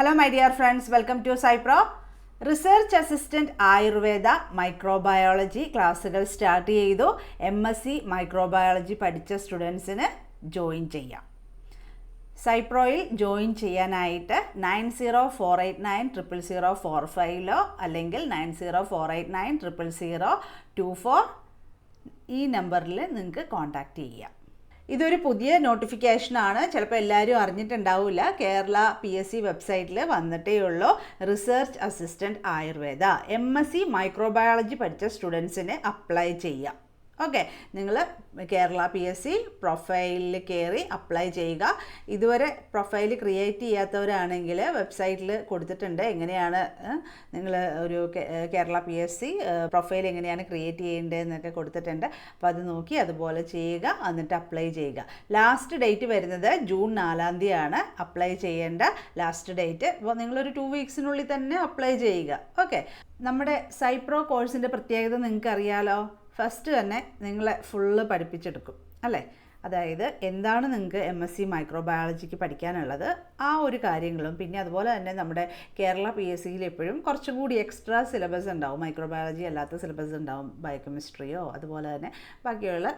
Hello my dear friends, welcome to Cypro. Research Assistant Ayurveda microbiology ക്ലാസ്സുകൾ start ചെയ്തു. MSc microbiology പഠിച്ച സ്റ്റുഡൻസിന് join ചെയ്യാം. സൈപ്രോയിൽ ജോയിൻ ചെയ്യാനായിട്ട് 9048900045 അല്ലെങ്കിൽ 9048900024 ഈ നമ്പറിൽ നിങ്ങൾക്ക് കോൺടാക്റ്റ് ചെയ്യാം. ഇതൊരു പുതിയ നോട്ടിഫിക്കേഷനാണ്. ചിലപ്പോൾ എല്ലാവരും അറിഞ്ഞിട്ടുണ്ടാവില്ല. കേരള PSC വെബ്സൈറ്റിൽ വന്നിട്ടേ ഉള്ളൂ. Research assistant Ayurveda MSc microbiology പഠിച്ച സ്റ്റുഡൻസിന് അപ്ലൈ ചെയ്യാം. ഓക്കെ, നിങ്ങൾ കേരള PSC പ്രൊഫൈലിൽ കയറി അപ്ലൈ ചെയ്യുക. ഇതുവരെ പ്രൊഫൈൽ ക്രിയേറ്റ് ചെയ്യാത്തവരാണെങ്കിൽ വെബ്സൈറ്റിൽ കൊടുത്തിട്ടുണ്ട് എങ്ങനെയാണ് നിങ്ങൾ ഒരു കേരള PSC പ്രൊഫൈൽ എങ്ങനെയാണ് ക്രിയേറ്റ് ചെയ്യേണ്ടതെന്നൊക്കെ കൊടുത്തിട്ടുണ്ട്. അപ്പോൾ അത് നോക്കി അതുപോലെ ചെയ്യുക, എന്നിട്ട് അപ്ലൈ ചെയ്യുക. ലാസ്റ്റ് ഡേറ്റ് വരുന്നത് ജൂൺ 4 ആണ് അപ്ലൈ ചെയ്യേണ്ട ലാസ്റ്റ് ഡേറ്റ്. അപ്പോൾ നിങ്ങളൊരു 2 വീക്സിനുള്ളിൽ തന്നെ അപ്ലൈ ചെയ്യുക. ഓക്കെ, നമ്മുടെ സൈപ്രോ കോഴ്സിൻ്റെ പ്രത്യേകത നിങ്ങൾക്ക് അറിയാലോ. ഫസ്റ്റ് തന്നെ നിങ്ങളെ ഫുള്ള് പഠിപ്പിച്ചെടുക്കും അല്ലേ. അതായത് എന്താണ് നിങ്ങൾക്ക് MSc മൈക്രോബയോളജിക്ക് പഠിക്കാനുള്ളത് ആ ഒരു കാര്യങ്ങളും, പിന്നെ അതുപോലെ തന്നെ നമ്മുടെ കേരള PSCയിൽ എപ്പോഴും കുറച്ചും കൂടി എക്സ്ട്രാ സിലബസ് ഉണ്ടാവും. മൈക്രോബയോളജി അല്ലാത്ത സിലബസ് ഉണ്ടാവും, ബയോകെമിസ്ട്രിയോ അതുപോലെ തന്നെ ബാക്കിയുള്ള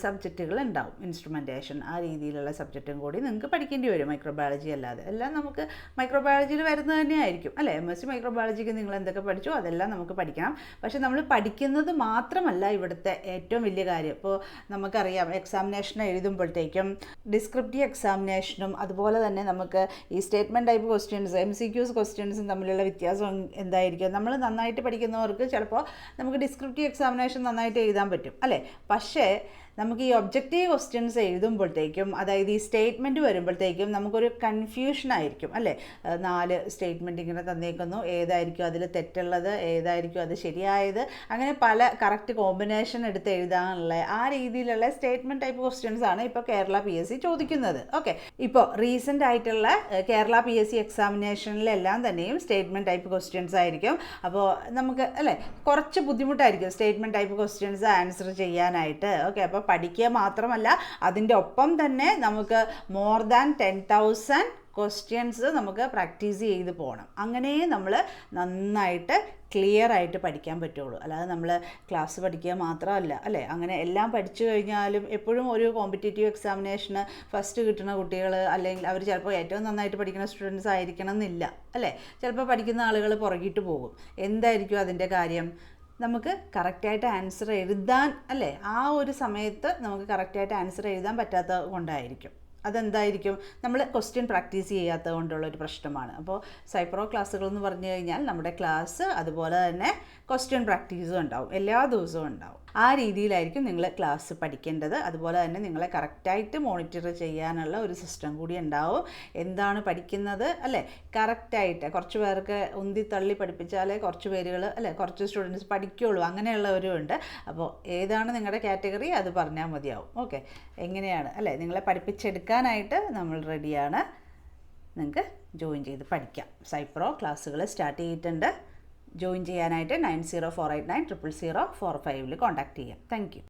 സബ്ജക്റ്റുകൾ ഉണ്ടാവും. ഇൻസ്ട്രുമെൻറ്റേഷൻ ആ രീതിയിലുള്ള സബ്ജക്റ്റും കൂടി നിങ്ങൾക്ക് പഠിക്കേണ്ടി വരും. മൈക്രോബയോളജി അല്ലാതെ എല്ലാം നമുക്ക് മൈക്രോബയോളജിയിൽ വരുന്നത് തന്നെയായിരിക്കും അല്ലേ. MSc മൈക്രോബയോളജിക്ക് നിങ്ങൾ എന്തൊക്കെ പഠിച്ചോ അതെല്ലാം നമുക്ക് പഠിക്കണം. പക്ഷേ നമ്മൾ പഠിക്കുന്നത് മാത്രമല്ല ഇവിടുത്തെ ഏറ്റവും വലിയ കാര്യം. ഇപ്പോൾ നമുക്കറിയാം എക്സാമിനേഷൻ എഴുതുമ്പോഴത്തേക്കും ഡിസ്ക്രിപ്റ്റീവ് എക്സാമിനേഷനും അതുപോലെ തന്നെ നമുക്ക് ഈ സ്റ്റേറ്റ്മെൻറ്റ് ടൈപ്പ് ക്വസ്റ്റ്യൻസ് MCQs ക്വസ്റ്റ്യൻസും തമ്മിലുള്ള വ്യത്യാസം എന്തായിരിക്കും. നമ്മൾ നന്നായിട്ട് പഠിക്കുന്നവർക്ക് ചിലപ്പോൾ നമുക്ക് ഡിസ്ക്രിപ്റ്റീവ് എക്സാമിനേഷൻ നന്നായിട്ട് എഴുതാൻ പറ്റും അല്ലേ. പക്ഷേ നമുക്ക് ഈ ഒബ്ജക്റ്റീവ് ക്വസ്റ്റ്യൻസ് എഴുതുമ്പോഴത്തേക്കും, അതായത് ഈ സ്റ്റേറ്റ്മെൻറ്റ് വരുമ്പോഴത്തേക്കും നമുക്കൊരു കൺഫ്യൂഷനായിരിക്കും അല്ലേ. 4 സ്റ്റേറ്റ്മെൻറ്റ് ഇങ്ങനെ തന്നേക്കുന്നു, ഏതായിരിക്കും അതിൽ തെറ്റുള്ളത്, ഏതായിരിക്കും അത് ശരിയായത്, അങ്ങനെ പല കറക്റ്റ് കോമ്പിനേഷൻ എടുത്ത് എഴുതാനുള്ള ആ രീതിയിലുള്ള സ്റ്റേറ്റ്മെൻറ്റ് ടൈപ്പ് ക്വസ്റ്റ്യൻസ് ആണ് ഇപ്പോൾ കേരള PSC ചോദിക്കുന്നത്. ഓക്കെ, ഇപ്പോൾ റീസെൻ്റ് ആയിട്ടുള്ള കേരള PSC എക്സാമിനേഷനിലെല്ലാം തന്നെയും സ്റ്റേറ്റ്മെൻറ്റ് ടൈപ്പ് ക്വസ്റ്റ്യൻസ് ആയിരിക്കും. അപ്പോൾ നമുക്ക് അല്ലേ കുറച്ച് ബുദ്ധിമുട്ടായിരിക്കും സ്റ്റേറ്റ്മെൻറ്റ് ടൈപ്പ് ക്വസ്റ്റ്യൻസ് ആൻസർ ചെയ്യാനായിട്ട്. ഓക്കെ, അപ്പോൾ പഠിക്കുക മാത്രമല്ല അതിൻ്റെ ഒപ്പം തന്നെ നമുക്ക് മോർ ദാൻ 10,000 ക്വസ്റ്റ്യൻസ് നമുക്ക് പ്രാക്ടീസ് ചെയ്ത് പോകണം. അങ്ങനെ നമ്മൾ നന്നായിട്ട് ക്ലിയർ ആയിട്ട് പഠിക്കാൻ പറ്റുള്ളൂ. അല്ലാതെ നമ്മൾ ക്ലാസ് പഠിക്കുക മാത്രമല്ല അല്ലേ. അങ്ങനെ എല്ലാം പഠിച്ചു കഴിഞ്ഞാലും എപ്പോഴും ഒരു കോമ്പറ്റേറ്റീവ് എക്സാമിനേഷന് ഫസ്റ്റ് കിട്ടുന്ന കുട്ടികൾ അല്ലെങ്കിൽ അവർ ചിലപ്പോൾ ഏറ്റവും നന്നായിട്ട് പഠിക്കുന്ന സ്റ്റുഡൻസ് ആയിരിക്കണം എന്നില്ല അല്ലേ. ചിലപ്പോൾ പഠിക്കുന്ന ആളുകൾ പുറകിട്ട് പോകും. എന്തായിരിക്കും അതിൻ്റെ കാര്യം? നമുക്ക് കറക്റ്റായിട്ട് ആൻസർ എഴുതാൻ അല്ലേ, ആ ഒരു സമയത്ത് നമുക്ക് കറക്റ്റായിട്ട് ആൻസർ എഴുതാൻ പറ്റാത്തത് കൊണ്ടായിരിക്കും. അതെന്തായിരിക്കും? നമ്മൾ ക്വസ്റ്റ്യൻ പ്രാക്ടീസ് ചെയ്യാത്തത് കൊണ്ടുള്ളൊരു പ്രശ്നമാണ്. അപ്പോൾ സൈപ്രോ ക്ലാസ്സുകൾ എന്ന് പറഞ്ഞു കഴിഞ്ഞാൽ നമ്മുടെ ക്ലാസ് അതുപോലെ തന്നെ ക്വസ്റ്റ്യൻ പ്രാക്ടീസും ഉണ്ടാവും, എല്ലാ ദിവസവും ഉണ്ടാവും. ആ രീതിയിലായിരിക്കും നിങ്ങൾ ക്ലാസ് പഠിക്കേണ്ടത്. അതുപോലെ തന്നെ നിങ്ങളെ കറക്റ്റായിട്ട് മോണിറ്റർ ചെയ്യാനുള്ള ഒരു സിസ്റ്റം കൂടി ഉണ്ടാവും. എന്താണ് പഠിക്കുന്നത് അല്ലേ, കറക്റ്റായിട്ട് കുറച്ച് പേർക്ക് ഉന്തി തള്ളി പഠിപ്പിച്ചാലേ കുറച്ച് പേരുകൾ അല്ലേ, കുറച്ച് സ്റ്റുഡൻസ് പഠിക്കുകയുള്ളൂ, അങ്ങനെയുള്ളവരും ഉണ്ട്. അപ്പോൾ ഏതാണ് നിങ്ങളുടെ കാറ്റഗറി അത് പറഞ്ഞാൽ മതിയാവും. ഓക്കെ, എങ്ങനെയാണ് അല്ലേ നിങ്ങളെ പഠിപ്പിച്ചെടുക്കാനായിട്ട് നമ്മൾ റെഡിയാണ്. നിങ്ങൾക്ക് ജോയിൻ ചെയ്ത് പഠിക്കാം. സൈപ്രോ ക്ലാസ്സുകൾ സ്റ്റാർട്ട് ചെയ്തിട്ടുണ്ട്. ജോയിൻ ചെയ്യാനായിട്ട് 9048900045 കോൺടാക്റ്റ് ചെയ്യാം. Thank you.